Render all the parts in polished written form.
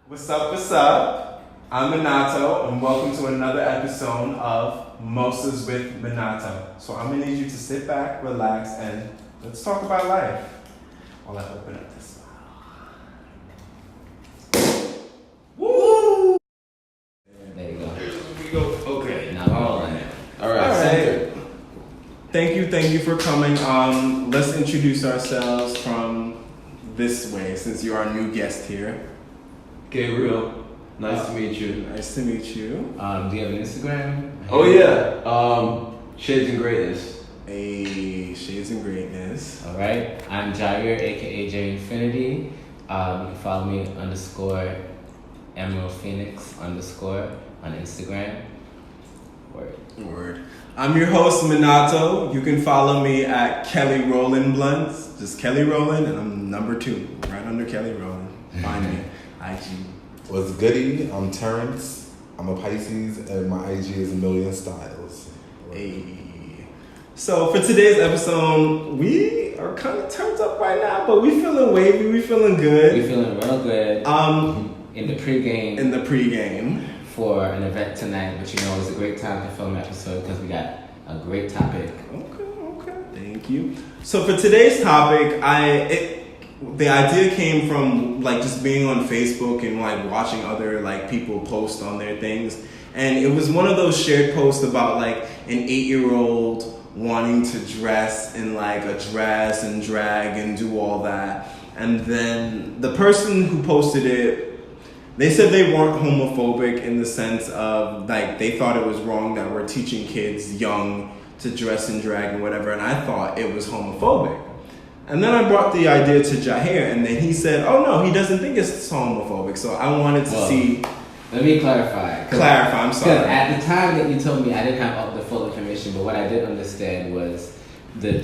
What's up, what's up? I'm Minato, and welcome to another episode of Mimosas with Minato. So I'm gonna need you to sit back, relax, and let's talk about life while I open up this file. Woo! There you go. We go. Okay. Now we're all in. All right. Thank you for coming. Let's introduce ourselves from this way, since you're our new guest here. Gabriel, nice to meet you. Nice to meet you. Do you have an Instagram? Oh yeah, Shades and Greatness. Hey, Shades and Greatness. All right. I'm Jair, aka J Infinity. You can follow me _Emerald Phoenix _ on Instagram. Word. I'm your host, Minato. You can follow me at Kelly Rollin Blunts. Just Kelly Rollin, and I'm number 2, right under Kelly Rollin. Find me. IG. What's goody? I'm Terrence. I'm a Pisces, and my IG is A Million Styles. Hey. So for today's episode, we are kind of turned up right now, but we feeling wavy. We feeling good. We feeling real good. In the pregame. For an event tonight, but it's a great time to film an episode because we got a great topic. Okay. Thank you. So for today's topic, the idea came from just being on Facebook and watching other people post on their things, and it was one of those shared posts about an 8-year-old wanting to dress in a dress and drag and do all that, and then the person who posted it, they said they weren't homophobic in the sense of they thought it was wrong that we're teaching kids young to dress and drag and whatever, and I thought it was homophobic. And then I brought the idea to Jair, and then he said, oh no, he doesn't think it's homophobic. So I wanted to see. Let me clarify. I'm sorry. Because at the time that you told me, I didn't have all the full information, but what I did understand was the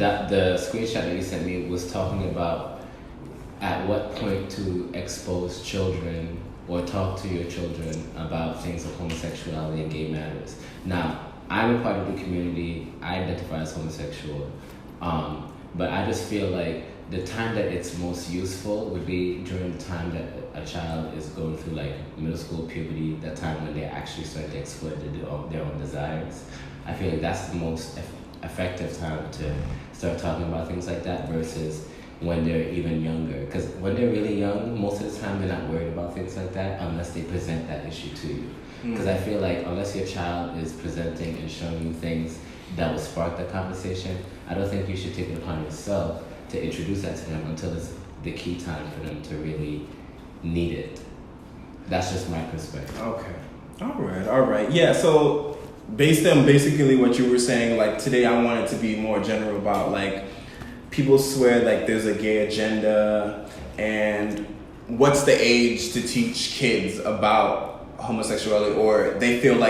screenshot that you sent me was talking about at what point to expose children or talk to your children about things of homosexuality and gay matters. Now, I'm a part of the community. I identify as homosexual. But I just feel like the time that it's most useful would be during the time that a child is going through middle school puberty, that time when they actually start to explore their own desires. I feel like that's the most effective time to start talking about things like that versus when they're even younger. Because when they're really young, most of the time they're not worried about things like that unless they present that issue to you. Because I feel like unless your child is presenting and showing you things that will spark that conversation, I don't think you should take it upon yourself to introduce that to them until it's the key time for them to really need it. That's just my perspective. Okay. All right. Yeah, so based on basically what you were saying, today I wanted to be more general about people swear there's a gay agenda, and what's the age to teach kids about homosexuality, or they feel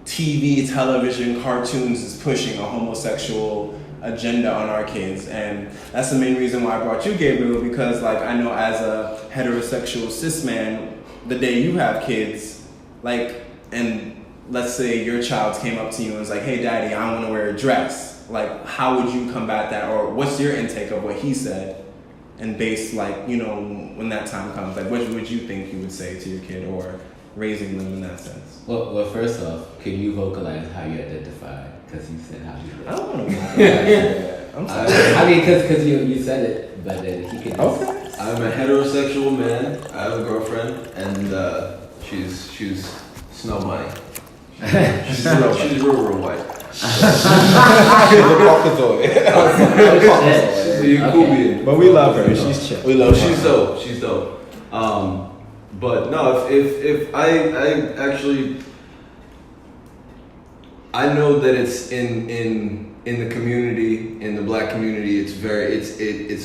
TV, television, cartoons is pushing a homosexual agenda on our kids. And that's the main reason why I brought you, Gabriel, because I know as a heterosexual cis man, the day you have kids, and let's say your child came up to you and was like, hey daddy, I want to wear a dress. How would you combat that? Or what's your intake of what he said? And based when that time comes, what would you think you would say to your kid or raising them in that sense? Well, first off, can you vocalize how you identify? Because you said how you I don't want to vocalize. I'm sorry. Because you said it, but then he could. Okay. I'm a heterosexual man. I have a girlfriend, and she's Snow White. She's real white. She's a crocodile. She's a cool being. But we love her. She's chill. We love her. She's dope. But no, if I actually, I know that it's in the community, in the black community, it's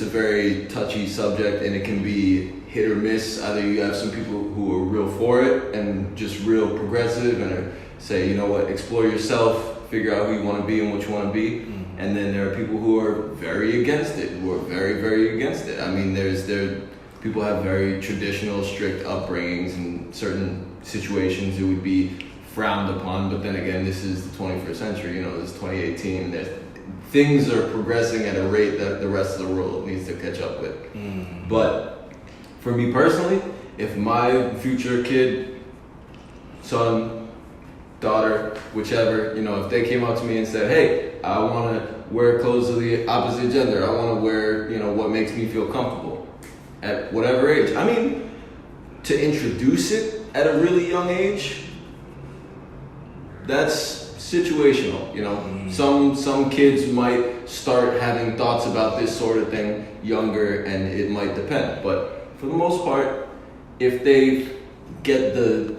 a very touchy subject, and it can be hit or miss. Either you have some people who are real for it and just real progressive and say, you know what, explore yourself, figure out who you want to be and what you want to be. And then there are people who are very against it, who are very, very against it. I mean, people have very traditional, strict upbringings, and certain situations it would be frowned upon. But then again, this is the 21st century, this is 2018. Things are progressing at a rate that the rest of the world needs to catch up with. But for me personally, if my future kid, son, daughter, whichever, if they came up to me and said, hey, I want to wear clothes of the opposite gender, I want to wear, what makes me feel comfortable at whatever age. I mean, to introduce it at a really young age, that's situational, Some kids might start having thoughts about this sort of thing younger, and it might depend. But for the most part, if they get the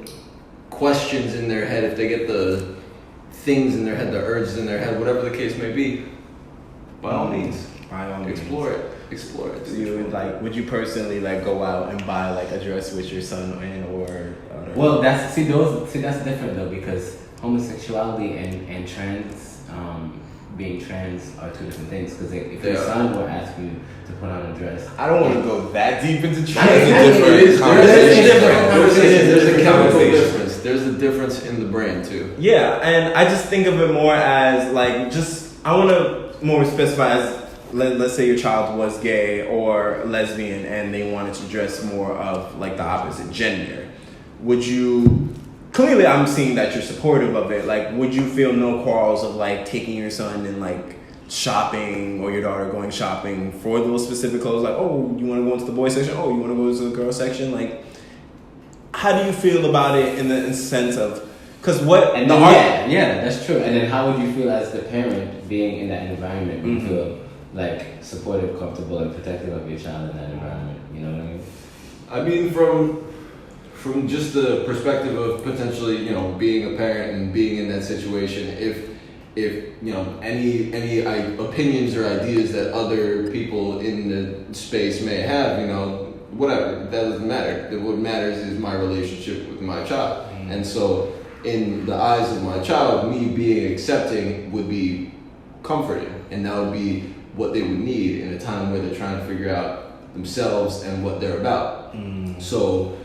questions in their head, if they get the things in their head, the urges in their head, whatever the case may be, by all means, explore it. So you would you personally go out and buy a dress with your son or Well, that's different though, because homosexuality and trans, being trans are two different things. Because if your son were asking you to put on a dress, I don't want to go that deep into trans. There's a chemical difference. There's a difference in the brain too. Yeah, and I just think of it more as I want to more specify as let's say your child was gay or lesbian and they wanted to dress more of the opposite gender. Would you? Clearly, I'm seeing that you're supportive of it. Would you feel no quarrels of taking your son and shopping or your daughter going shopping for those specific clothes? Oh, you want to go into the boy section? Oh, you want to go into the girl section? How do you feel about it in the sense of? Because yeah, that's true. And then how would you feel as the parent being in that environment? Would you feel supportive, comfortable, and protective of your child in that environment? You know what I mean? I mean, from just the perspective of potentially, being a parent and being in that situation, if any opinions or ideas that other people in the space may have, whatever, that doesn't matter. What matters is my relationship with my child. And so in the eyes of my child, me being accepting would be comforting, and that would be what they would need in a time where they're trying to figure out themselves and what they're about. So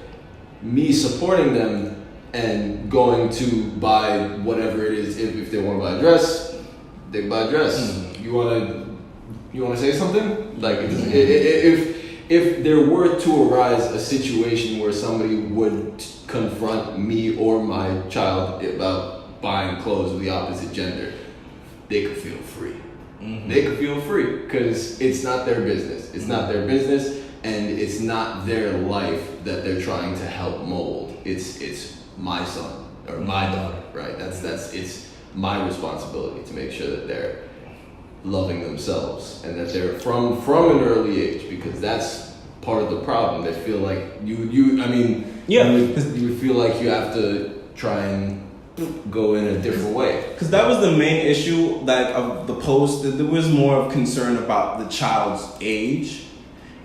me supporting them and going to buy whatever it is, if they want to buy a dress, they buy a dress. You want to say something? If there were to arise a situation where somebody would confront me or my child about buying clothes of the opposite gender, they could feel free. They could feel free because it's not their business. It's not their business. And it's not their life that they're trying to help mold. It's my son or my daughter, right? It's my responsibility to make sure that they're loving themselves and that they're from an early age, because that's part of the problem. They feel like you would feel like you have to try and go in a different way. Because that was the main issue of the post. There was more of concern about the child's age.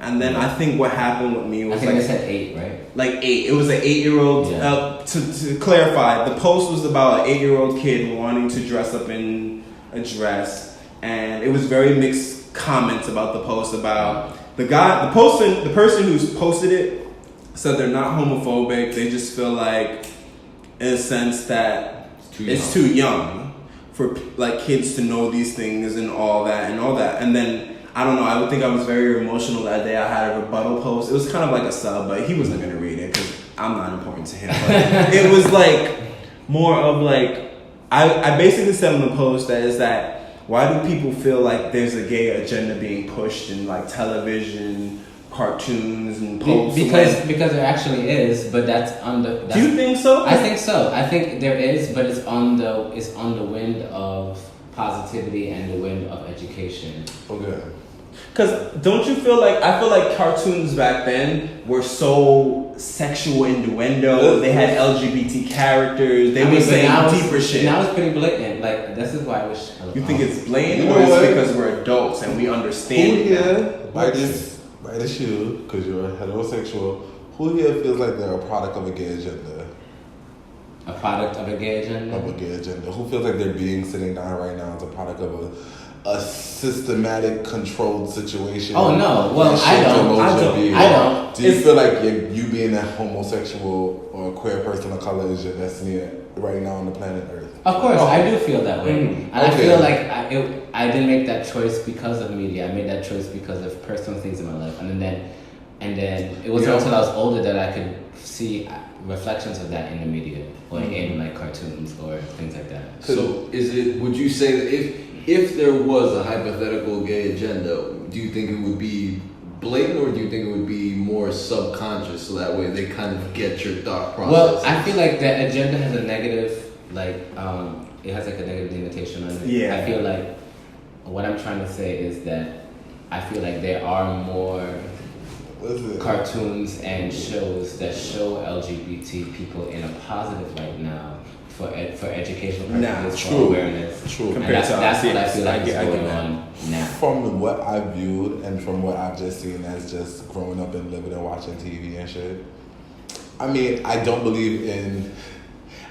And then I think what happened with me was I think they said 8, right? 8. It was an 8-year-old. Yeah. To clarify, the post was about an 8-year-old kid wanting to dress up in a dress, and it was very mixed comments about the post. About the person who's posted it said they're not homophobic. They just feel in a sense that it's too young for kids to know these things and all that. And then. I don't know, I would think I was very emotional that day. I had a rebuttal post. It was kind of like a sub, but he wasn't going to read it because I'm not important to him. But it was more of I basically said in the post that why do people feel there's a gay agenda being pushed in television, cartoons, and posts? Because there actually is, but that's on the... Do you think so? I think so. I think there is, but it's on the wind of positivity and the wind of education. Okay. Because don't you feel I feel cartoons back then were so sexual innuendo. They had LGBT characters. They were saying deeper shit. Now it's pretty blatant. This is why I wish. You think it's blatant, or it's because we're adults and we understand? Who here, by this issue, because you're a heterosexual, who here feels like they're a product of a gay agenda? A product of a gay agenda? Of a gay agenda. Who feels like they're being sitting down right now as a product of a systematic, controlled situation? Oh no! Well, I don't. Do you feel like you being a homosexual or a queer person of color is your destiny right now on the planet Earth? Of course, I do feel that way, and I feel I didn't make that choice because of media. I made that choice because of personal things in my life, and then And then it wasn't until I was older that I could see reflections of that in the media or in like cartoons or things like that. So would you say that if there was a hypothetical gay agenda, do you think it would be blatant or do you think it would be more subconscious so that way they kind of get your thought process? Well, I feel like the agenda has a negative, it has like a negative denotation on it. Yeah. I feel like what I'm trying to say is that I feel like there are more cartoons and shows that show LGBT people in a positive light now for educational purposes, for awareness. True. And that's what I feel like is going on now. From what I've viewed and from what I've just seen as just growing up and living and watching TV and shit, I mean, I don't believe in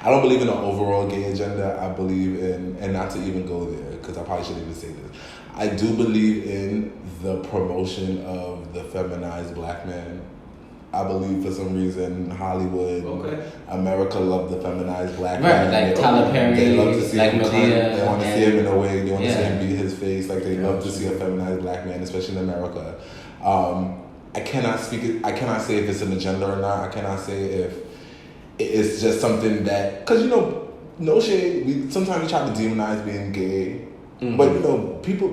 an overall gay agenda. I believe in, and not to even go there, because I probably shouldn't even say this, I do believe in the promotion of the feminized black man. I believe for some reason Hollywood, America love the feminized black man. Right, like Tyler Perry, they love to see like him Medea. They want to see him in a way. They want to see him beat his face. Like they love to see a feminized black man, especially in America. I cannot say if it's an agenda or not. I cannot say if it's just something that, because no shade. Sometimes we try to demonize being gay. Mm-hmm. But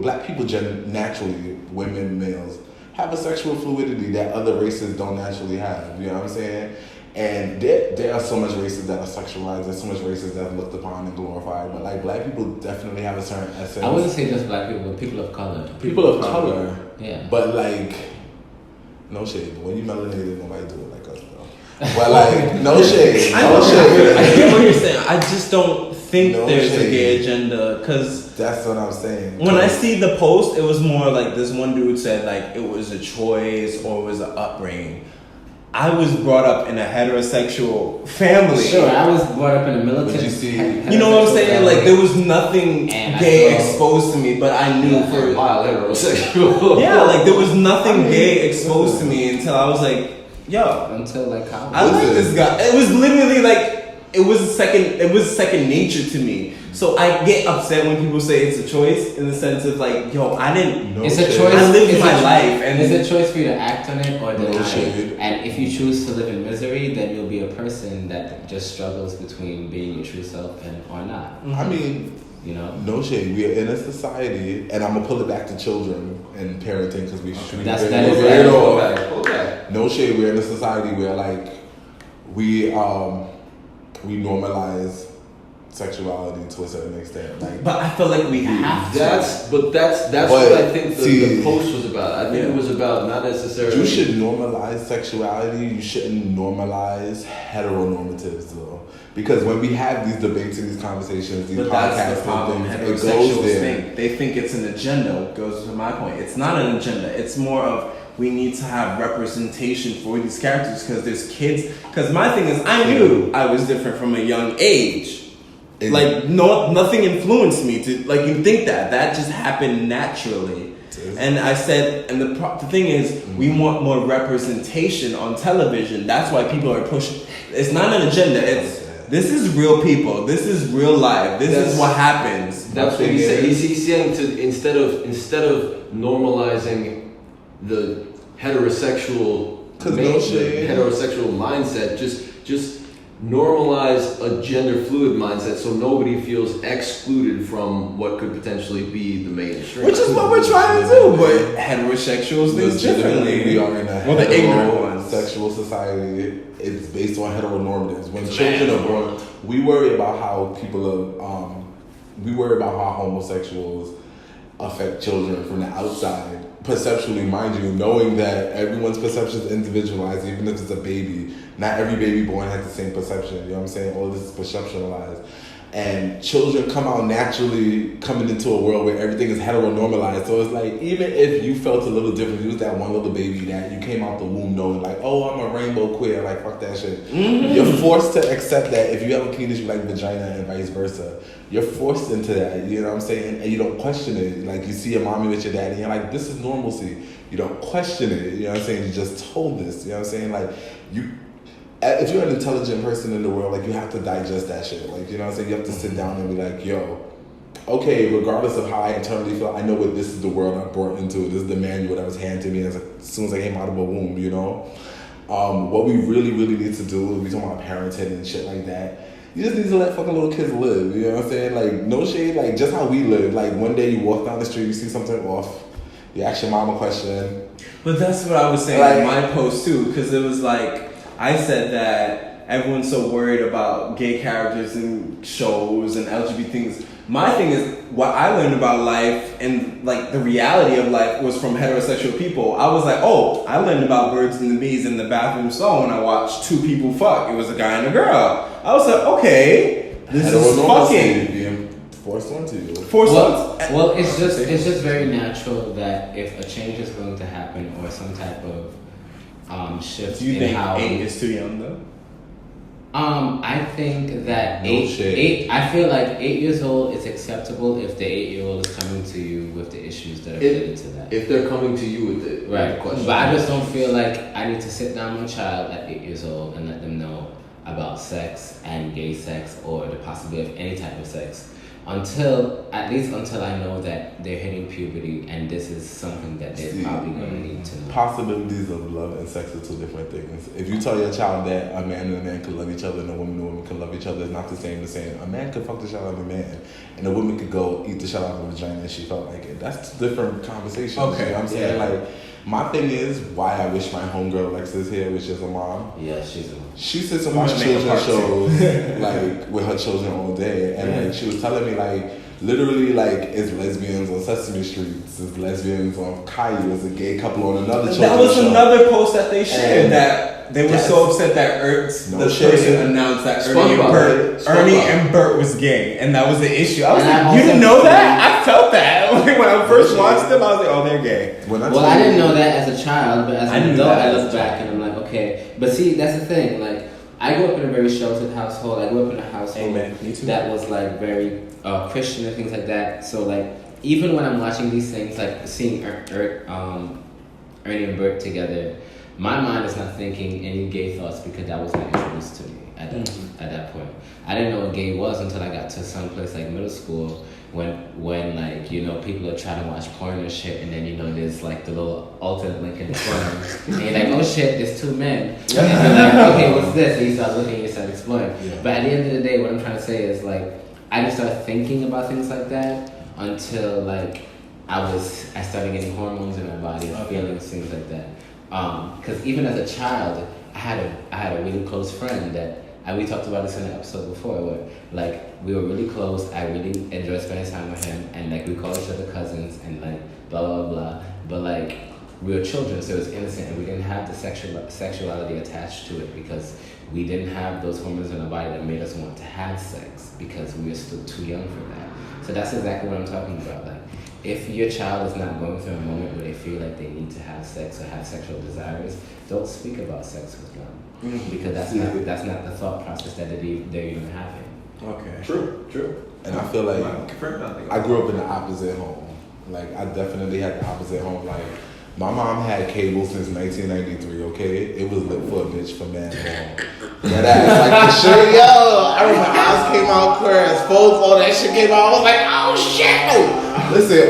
black people naturally, women, males, have a sexual fluidity that other races don't naturally have. You know what I'm saying? And there are so much races that are sexualized. There's so much races that are looked upon and glorified. But like black people definitely have a certain essence. I wouldn't say just black people, but people of color. People of color. Yeah. But like, no shade. When you melanated, nobody do it like us though. But like, no shade. I get what you're saying. I just don't think there's a gay agenda, because that's what I'm saying. When I see the post, it was more like this one dude said like it was a choice or it was an upbringing. I was brought up in a heterosexual family. Sure, I was brought up in a militant. You know what I'm saying? Like there was nothing gay exposed to me, but I knew for a while heterosexual. Yeah, like there was nothing gay exposed to me until I was like, yo. Until like college. I like this guy. It was literally like it was second nature to me. So I get upset when people say it's a choice, in the sense of like, yo, I didn't know. It's a choice. I lived my life, and it's a choice for you to act on it or deny it. And if you choose to live in misery, then you'll be a person that just struggles between being your true self and or not. I mean, no shade. We are in a society, and I'm gonna pull it back to children and parenting because we should. No shade. We're in a society where like we normalize sexuality to a certain extent. Like, but I feel like we have to. That's what I think the post was about. I think it was about not necessarily. You should normalize sexuality. You shouldn't normalize heteronormatives though. Because when we have these debates and these conversations, these podcasts and things, it goes there. They think it's an agenda. It goes to my point. It's not an agenda. It's more of we need to have representation for these characters because there's kids. Because my thing is, I knew I was different from a young age. Nothing influenced me to you think that just happened naturally. And I said, and the thing is, we want more representation on television. That's why people are pushing. It's not an agenda. This is real people. This is real life. This is what happens. That's what he said. He's saying to instead of normalizing the heterosexual mindset, just normalize a gender fluid mindset so nobody feels excluded from what could potentially be the mainstream. Which is what we're trying to do, but heterosexuals think differently. We are in a the ignorant ones. Sexual society. It's based on heteronormatives. When children are born, we worry about how homosexuals affect children from the outside. Perceptually, mind you, knowing that everyone's perception is individualized, even if it's a baby. Not every baby born has the same perception. You know what I'm saying? All this is perceptualized. And children come out naturally coming into a world where everything is heteronormalized. So it's like, even if you felt a little different, you was that one little baby that you came out the womb knowing like, oh, I'm a rainbow queer, like fuck that shit. Mm-hmm. You're forced to accept that if you have a penis, you like vagina and vice versa. You're forced into that, you know what I'm saying? And you don't question it. Like you see your mommy with your daddy and you're like, this is normalcy. You don't question it, you know what I'm saying? You just told this, you know what I'm saying? Like if you're an intelligent person in the world, like you have to digest that shit. Like, you know what I'm saying? You have to sit down and be like, yo, okay, regardless of how I internally feel, I know what this is the world I'm brought into. This is the manual that was handed to me as soon as I came out of a womb, you know? What we really, really need to do, we talking about parenting and shit like that, you just need to let fucking little kids live, you know what I'm saying? Like, no shade, like, just how we live. Like, one day you walk down the street, you see something off, you ask your mom a question. But that's what I was saying in my post, too, because it was like, I said that everyone's so worried about gay characters in shows and LGBT things. My thing is, what I learned about life and like the reality of life was from heterosexual people. I was like, oh, I learned about birds and the bees in the bathroom stall when I watched two people fuck. It was a guy and a girl. I was like, okay, this is fucking being forced onto you. Well, it's just very natural that if a change is going to happen or some type of shift Do you in think how 8 is too young though? I think that No eight. shade. I feel like 8 years old is acceptable if the 8-year-old is coming to you with the issues that are related to that. If they're coming to you with it, Right. question. But I just don't feel like I need to sit down with my child at 8 years old and let them know about sex and gay sex or the possibility of any type of sex until I know that they're hitting puberty and this is something that they're probably going to need to know. Possibilities of love and sex are two different things. If you tell your child that a man and a man could love each other and a woman can love each other, it's not the same as saying a man could fuck the shit out of a man and a woman could go eat the shit out of a vagina if she felt like it. That's two different conversations. Okay, You know what I'm saying? yeah. Like, my thing is why I wish my homegirl Alexis here was just a mom. Yeah, she's a She sits and We're watches gonna make a children's part shows like with her children all day, and like she was telling me like literally like it's lesbians on Sesame Street, it's lesbians on Caillou, it's a gay couple on another children's That was show. another post that they shared And that they were so upset that No the shade. person announced that SpongeBob. Ernie and Bert was gay, and that was the issue. I was And I like, you didn't also- know that? I felt that when I first watched them. I was like, oh, they're gay. When Well, I told didn't you- know that as a child, but as I an knew adult, that I as a look back and I'm like, okay. But see, that's the thing. Like, I grew up in a very sheltered household. I grew up in a household Amen. Me too. that was like very Christian and things like that. So like, even when I'm watching these things, like seeing Ernie and Bert together, my mind is not thinking any gay thoughts because that was not introduced to me at that point. I didn't know what gay was until I got to some place like middle school when like, you know, people are trying to watch porn and shit, and then, you know, there's like the little alternate link in the corner, and you're like, oh shit, there's two men. And you're like, okay, what's this? And you start looking and you start exploring. Yeah. But at the end of the day, what I'm trying to say is like, I didn't start thinking about things like that until like I started getting hormones in my body, feelings, things like that. Because even as a child, I had a really close friend that, and we talked about this in an episode before, where like we were really close. I really enjoyed spending time with him, and like we called each other cousins, and like blah blah blah. But like we were children, so it was innocent, and we didn't have the sexuality attached to it because we didn't have those hormones in our body that made us want to have sex because we were still too young for that. So that's exactly what I'm talking about. Like, if your child is not going through a moment where they feel like they need to have sex or have sexual desires, don't speak about sex with them because that's not the thought process that they're even having. Okay. True. And I feel like I grew up in the opposite home. Like I definitely had the opposite home. Like my mom had cable since 1993. Okay, it was lit for a bitch for man. That ass, like the shit, yo. I remember Oz came out, Chris, folks, all that shit came out. I was like, oh shit. Listen,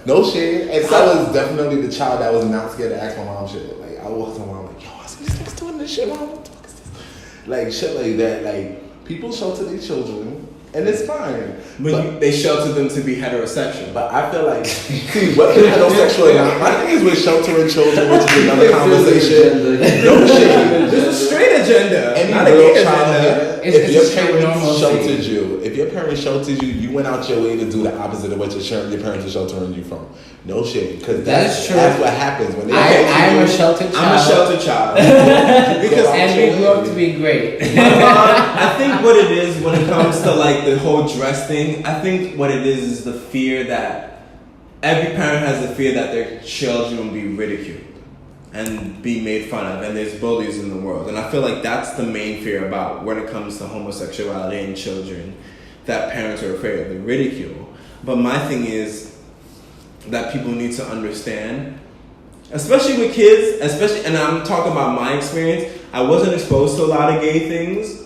no shade. And so I was definitely the child that was not scared to ask my mom shit. Like I walked to my mom like, yo, I see these niggas doing this shit, mom. What the fuck is this? Like shit like that. Like people shelter their children, and it's fine. But they sheltered them to be heterosexual. But I feel like, see, whether heterosexual or not, my thing is with sheltering children, which is another conversation. No shade. There's a straight agenda, Any not a real gay child agenda. here, It's if a your straight parents normal sheltered thing. you, you went out your way to do the opposite of what your parents are sheltering you from. No shit, because That's true. That's what happens when they. I'm a sheltered child. I'm a sheltered child. Because and we grew up to be great. I think what it is when it comes to like the whole dress thing, I think what it is the fear that every parent has the fear that their children will be ridiculed and be made fun of, and there's bullies in the world. And I feel like that's the main fear about when it comes to homosexuality and children, that parents are afraid of the ridicule. But my thing is that people need to understand, especially with kids, and I'm talking about my experience, I wasn't exposed to a lot of gay things.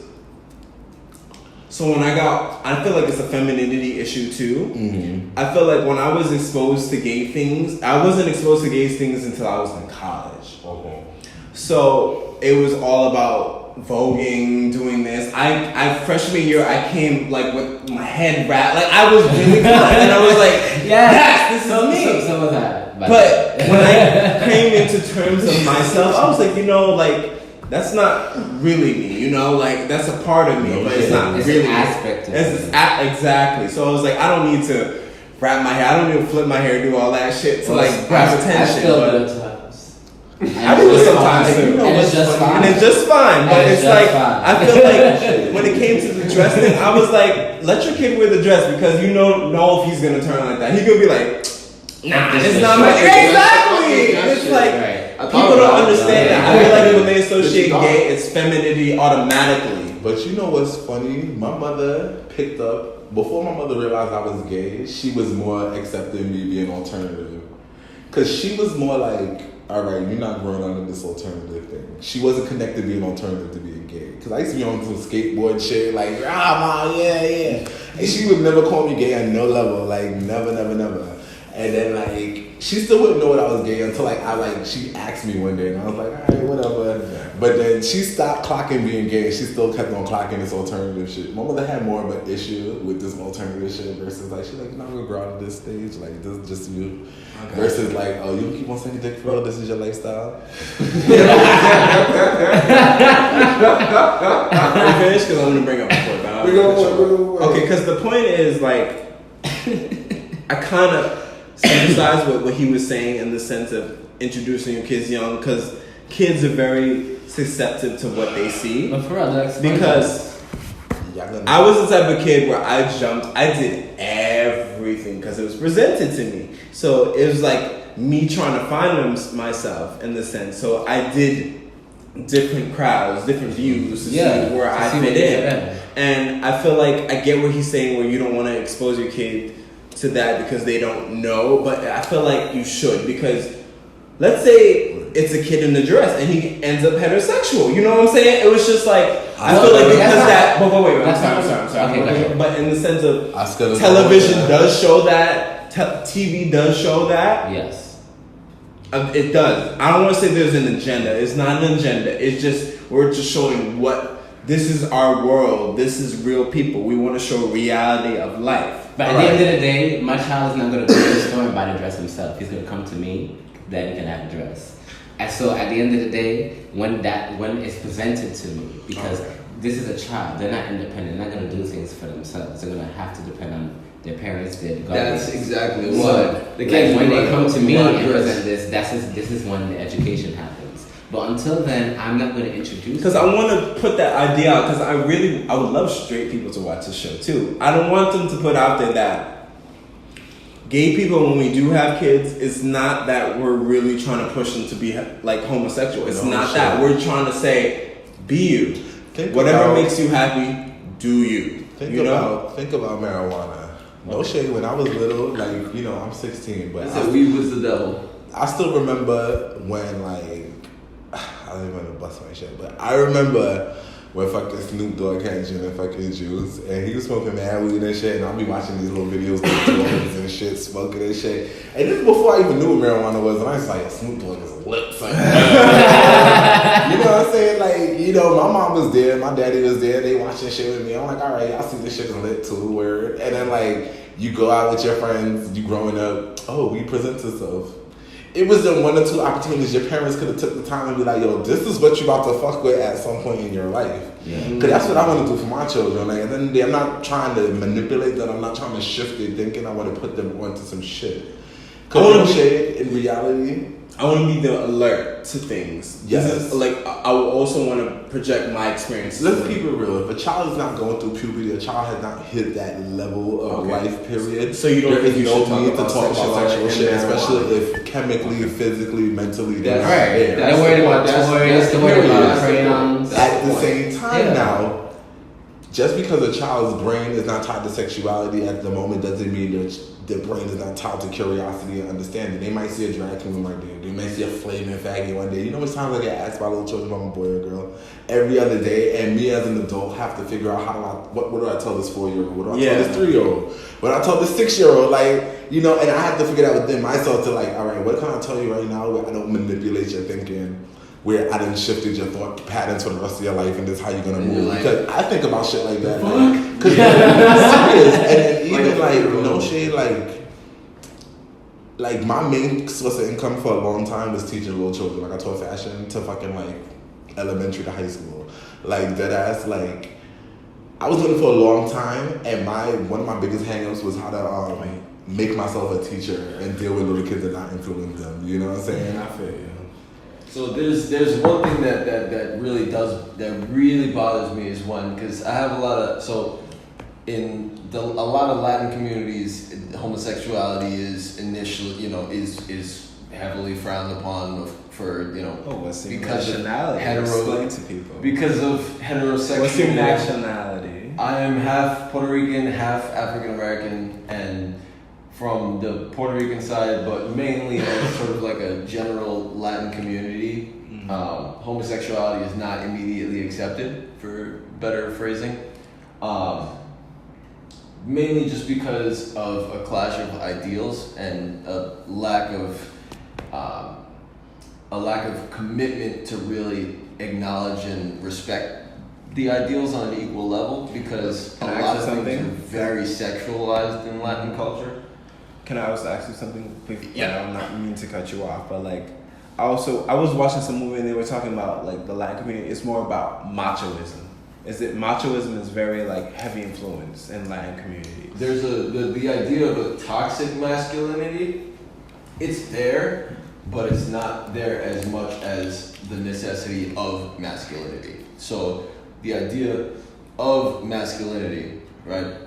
So when I feel like it's a femininity issue too. Mm-hmm. I feel like when I was exposed to gay things, I wasn't exposed to gay things until I was in college. Okay. So it was all about voguing, doing this. I freshman year, I came like with my head wrapped. Like I was really fun. And I was like, yes, this is me. So was that. But when I came into terms of myself, I was like, like, that's not really me, like that's a part of me, but it's not really an aspect of it. Exactly. So I was like, I don't need to wrap my hair, I don't need to flip my hair, do all that shit to grab attention. I still do it sometimes. I do it sometimes too. And it's just fine. And it's just fine. But it's like fine. I feel like when it came to the dress thing, I was like, let your kid wear the dress because you know if he's gonna turn like that. He could be like, nah, it's not my exactly. It's like people don't understand that. I feel like when they associate gay, it's femininity automatically. But you know what's funny? My mother picked up, before my mother realized I was gay, she was more accepting me being alternative. Because she was more like, all right, you're not growing out of this alternative thing. She wasn't connected being alternative to being gay. Because I used to be on some skateboard shit, like, mom, yeah. And she would never call me gay at no level, like, never. And then, like, she still wouldn't know what I was gay until, she asked me one day, and I was like, all right, whatever. But then she stopped clocking being gay, and she still kept on clocking this alternative shit. My mother had more of an issue with this alternative shit versus, she's like, you're not gonna grow out of this stage, like, this is just you. Okay. Versus, you keep on saying dick for real, this is your lifestyle. You finished? Because I'm gonna bring up a point. We're going. Okay, because the point is, I kind of sympathize with what he was saying in the sense of introducing your kids young, because kids are very susceptible to what they see. But for real, because I was the type of kid where I did everything because it was presented to me. So it was like me trying to find myself in the sense. So I did different crowds, different views to see where I fit in. And I feel like I get what he's saying, where you don't want to expose your kid to that because they don't know, but I feel like you should, because let's say it's a kid in the dress and he ends up heterosexual. You know what I'm saying? It was just like, I feel like because that. But wait, I'm sorry. Okay, but in the sense of television does show that, TV does show that. Yes. It does. I don't want to say there's an agenda. It's not an agenda. It's just, we're just showing this is our world. This is real people. We want to show reality of life. But at the end of the day, my child is not going to go to the store and buy the dress himself. He's going to come to me, Daddy can have a dress. And so at the end of the day, when it's presented to me, because this is a child, they're not independent, they're not going to do things for themselves. They're going to have to depend on their parents, their guardians. That's exactly what. When they come to me and present this, this is when the education happens. But until then, I'm not going to introduce. Because I want to put that idea out. Because I would love straight people to watch the show too. I don't want them to put out there that gay people, when we do have kids, it's not that we're really trying to push them to be like homosexual. It's not that. We're trying to say, be you. Whatever makes you happy, do you. Think about marijuana. No shade. When I was little, I'm 16, but weed was the devil. I still remember when I don't even want to bust my shit, but I remember when fucking Snoop Dogg had gin and fucking juice, and he was smoking mad weed and shit, and I'll be watching these little videos with drugs and shit, smoking and shit. And this is before I even knew what marijuana was, and I was like, Snoop Dogg is lit. You know what I'm saying? My mom was there, my daddy was there, they watching shit with me. I'm like, all right, I see this shit is lit too, word. And then you go out with your friends, you growing up, we present yourself. It was in one or two opportunities your parents could have took the time and be like, yo, this is what you about to fuck with at some point in your life. Because that's what I want to do for my children. And then I'm not trying to manipulate them. I'm not trying to shift their thinking. I want to put them onto some shit. Because in reality, I want to be the alert to things. Yes. I would also want to project my experiences. Let's keep it real. If a child is not going through puberty, a child has not hit that level of life period. So you don't think you should need to talk about sexual shit, especially if chemically, physically, mentally, they're right. They're worried about toys, they're worried about crayons. At the same time now, just because a child's brain is not tied to sexuality at the moment doesn't mean their brain is not tied to curiosity and understanding. They might see a drag queen one day. They might see a flaming faggot one day. You know how much times I get asked by little children if I'm a boy or a girl? Every other day. And me as an adult have to figure out what do I tell this 4-year-old? What do I tell this 3-year-old? What do I tell this 6-year-old? Like, you know, and I have to figure it out within myself to like, all right, what can I tell you right now where I don't manipulate your thinking? Where I done shifted your thought patterns for the rest of your life, and this is how you're gonna move. Because I think about shit like that. Because serious, and even like no shade, like my main source of income for a long time was teaching little children. Like I taught fashion to fucking like elementary to high school, like dead ass. Like I was doing it for a long time, and one of my biggest hangups was how to make myself a teacher and deal with little kids and not influence them. You know what I'm saying? I feel you. So there's one thing that really bothers me is because I have a lot of in a lot of Latin communities, homosexuality is initially is heavily frowned upon for what's your because nationality? Explain to people. Because of heterosexual. What's your nationality? I am half Puerto Rican, half African American, and from the Puerto Rican side, but mainly as sort of like a general Latin community, homosexuality is not immediately accepted, for better phrasing. Mainly just because of a clash of ideals and a lack of commitment to really acknowledge and respect the ideals on an equal level, because a lot of things are very sexualized in Latin culture. Can I also ask you something? Yeah. I'm not meaning to cut you off, but like, I was watching some movie and they were talking about like the Latin community. It's more about machoism. Machoism is very like heavy influence in Latin communities. There's the idea of a toxic masculinity. It's there, but it's not there as much as the necessity of masculinity. So the idea of masculinity, right?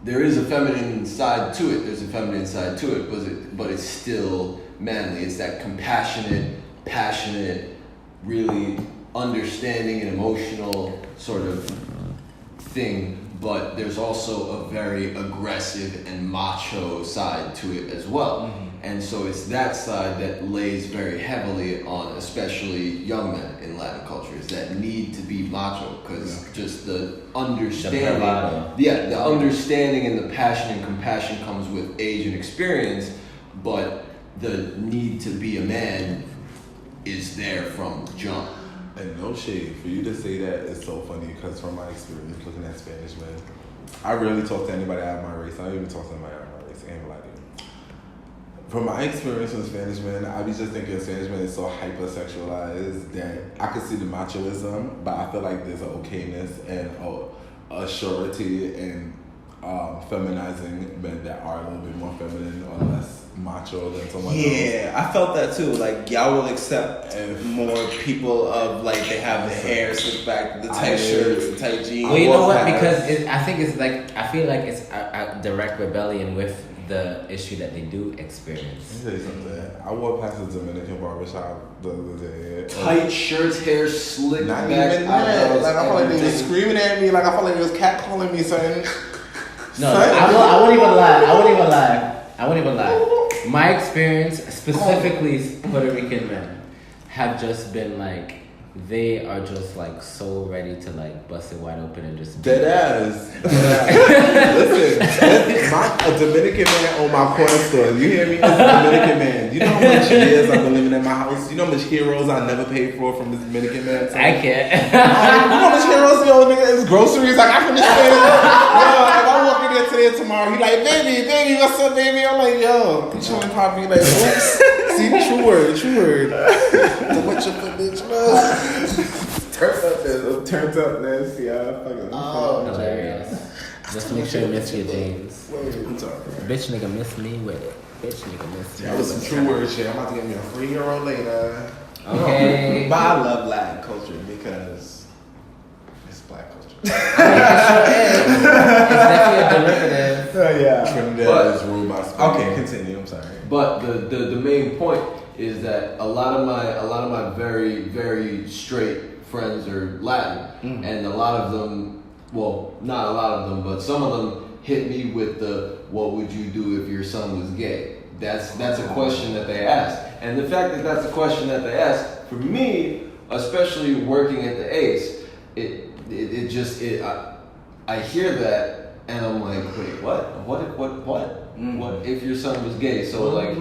There is a feminine side to it. There's a feminine side to it, but it's still manly. It's that compassionate, passionate, really understanding and emotional sort of thing. But there's also a very aggressive and macho side to it as well. Mm-hmm. And so it's that side that lays very heavily on especially young men in Latin culture, is that need to be macho, because just the understanding, the understanding and the passion and compassion comes with age and experience, but the need to be a man is there from jump. And no shade, for you to say that is so funny, because from my experience looking at Spanish men, I rarely talk to anybody out of my race. I don't even talk to anybody out of my race. I ain't gonna lie to you. From my experience with Spanish men, I be just thinking Spanish men is so hypersexualized that I could see the machoism, but I feel like there's an okayness and a surety in feminizing men that are a little bit more feminine or less macho than someone else. Yeah, I felt that too. Like y'all will accept more people of like they have the hair slicked back, the tight shirts, the tight jeans. Well, you know what? Because I think it's like I feel like it's a direct rebellion with the issue that they do experience. Let me tell you something. I walked past the Dominican barbershop the other day. Tight shirts, hair slicked not back. Even that. Like I felt like they was screaming at me. Like I felt like they was catcalling me, son. No, I won't even lie. My experience, specifically Puerto Rican men, have just been like, they are just like so ready to like bust it wide open and just dead ass. Listen, a Dominican man on my corner store. You hear me? It's a Dominican man. You know how much years I've been living in my house? You know how much heroes I never paid for from this Dominican man? I can't. You know how much heroes, yo, nigga, his groceries? Like, I can just say yo, if I walk in there today or tomorrow, he like, baby, what's up, baby? I'm like, yo, I'm chilling, poppy. Like, oops. See, true word. So what your foot, bitch, man? Turns up this, yeah. Fucking hilarious. Just make sure you miss your jeans. Bitch nigga miss me with it. Bitch nigga miss me. That was some true word shit. I'm about to get me a 3-year-old later. Okay. But I love Latin culture because it's black culture. It's definitely a derivative. Yeah. Trinidad is ruled by Spain. Okay, continue. I'm sorry. But the main point is that a lot of my very, very straight friends are Latin, and a lot of them, well, not a lot of them, but some of them hit me with the, what would you do if your son was gay? That's a question that they ask. And the fact that that's a question that they ask, for me, especially working at the Ace, I hear that and I'm like, wait, what? What if your son was gay? So like,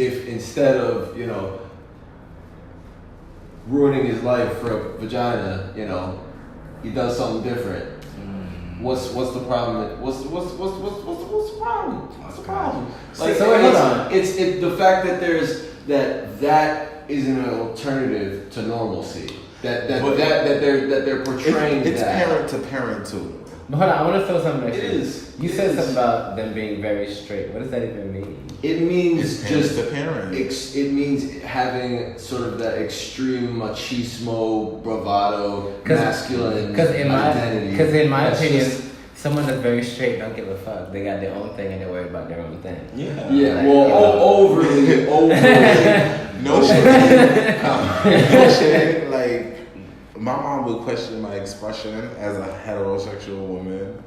if instead of, you know, ruining his life for a vagina, you know, he does something different. What's the problem? What's the problem? What's the problem? Like, so hold on. It's the fact that that isn't an alternative to normalcy. That they're portraying it's that. parent to parent too. But hold on, I want to throw something at you. It is. You said something about them being very straight. What does that even mean? It means It's just parent to parent. it means having sort of that extreme machismo, bravado, masculine identity. Because in my That's opinion, just- someone that's very straight don't give a fuck. They got their own thing and they worry about their own thing. Yeah. Yeah, Like, well, overly. No shit. No shit. Like, my mom would question my expression as a heterosexual woman,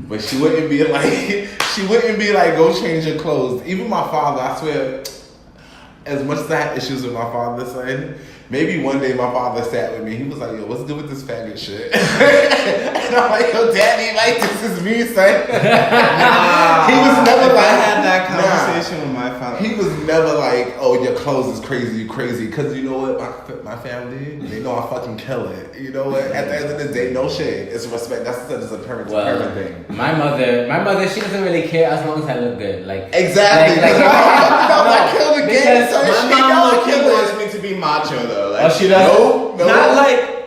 but she wouldn't be like, go change your clothes. Even my father, I swear, as much as I had issues with my father, son, maybe one day my father sat with me. He was like, yo, what's good with this faggot shit? And I'm like, yo, daddy, like, this is me, son. He was never I like, had that conversation with my father. he was never like, oh, your clothes is crazy, you crazy. Because you know what, my family, they know I fucking kill it. You know what, at the end of the day, no shade. It's respect. That's just a parent to parent thing. My mother, she doesn't really care as long as I look good. Like Exactly. Like, I killed the game, because so My she mom know I low-key kill it. wants me to be macho though. Like, Oh, she does? No. Not like.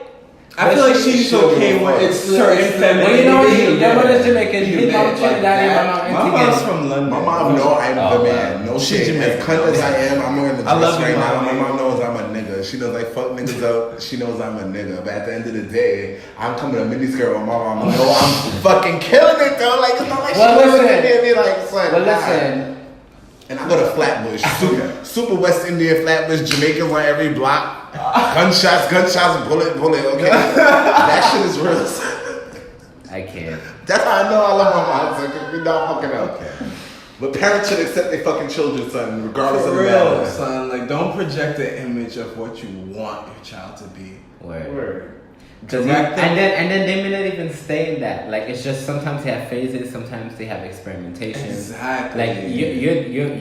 I feel like she's okay with It's certain the- feminine. well, you know what? Your mother's Jamaican. You His mom like Trinidadian, that. my My mom mom's Antiguan. from London. My mom know I'm Oh, the man. No She's shit. Jamaican. As cunt as I am, I'm wearing the I dress love you, right now. Mom. My mom knows I'm a nigga. She knows like fuck niggas up. She knows I'm a nigga. But at the end of the day, I'm coming a miniskirt with my mom. No, I'm fucking killing it though. Like it's not like Well, she looking listen. at me and be like, son. Well, nah. listen. And I go to Flatbush, super West Indian Flatbush, Jamaicans on every block, gunshots, bullet, okay? That shit is real. I can't. That's how I know I love my mom, son, because we not fucking up. But parents should accept their fucking children, son, regardless For of the real, matter. son. Like, don't project the image of what you want your child to be. Word. Direct them. And then they may not even stay in that. Like it's just sometimes they have phases, sometimes they have experimentation. Exactly. Like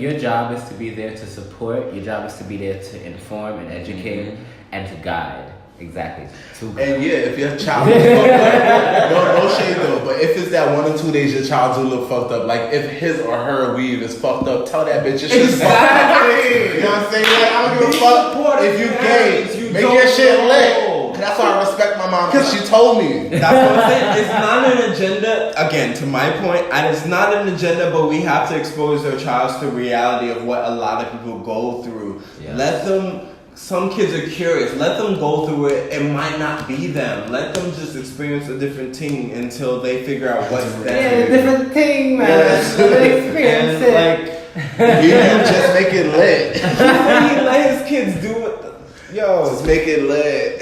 your job is to be there to support. Your job is to be there to inform and educate and to guide. Exactly. And yeah, if your child is fucked up, no shade though, but if it's that 1 or 2 days your child do look fucked up, like if his or her weave is fucked up, tell that bitch your shit's fucked up. You know what I'm saying? Like, I don't give a fuck if you gay. Make your shit lit. That's why I respect my mom, because she told me. That's what I'm saying. It's not an agenda. Again, to my point, and it's not an agenda, but we have to expose their child to the reality of what a lot of people go through. Yeah. Let them. Some kids are curious. Let them go through it. It might not be them. Let them just experience a different thing until they figure out what's that. Yeah, different thing, man. Yes. Experience it. Like, You just make it lit. he let his kids do it. Yo, Just make it lit.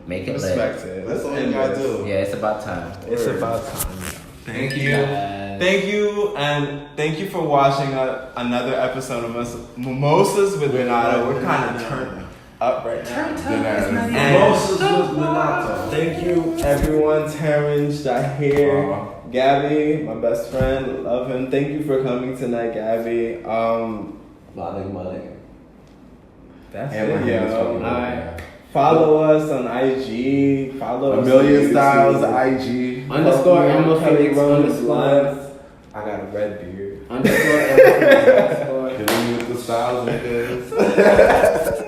Make it respect lit. it. That's all you gotta do. Yeah, it's about time. It's about time. Thank you. Guys. Thank you, and thank you for watching another episode of us Mimosas with Minato. We're kind of turned up right now. Mimosas with Minato. Thank you, everyone. Terrence, Jahir, Gabby, my best friend. Love him. Thank you for coming tonight, Gabby. Malik. That's And it. my name is Yo, fucking alright. Follow us on IG. Follow us A Million on Styles, YouTube. IG. Underscore Emma Kelly Felix Rose underscore Lines. I got a red beard. underscore Emma Felix underscore. Hit me with the styles, niggas.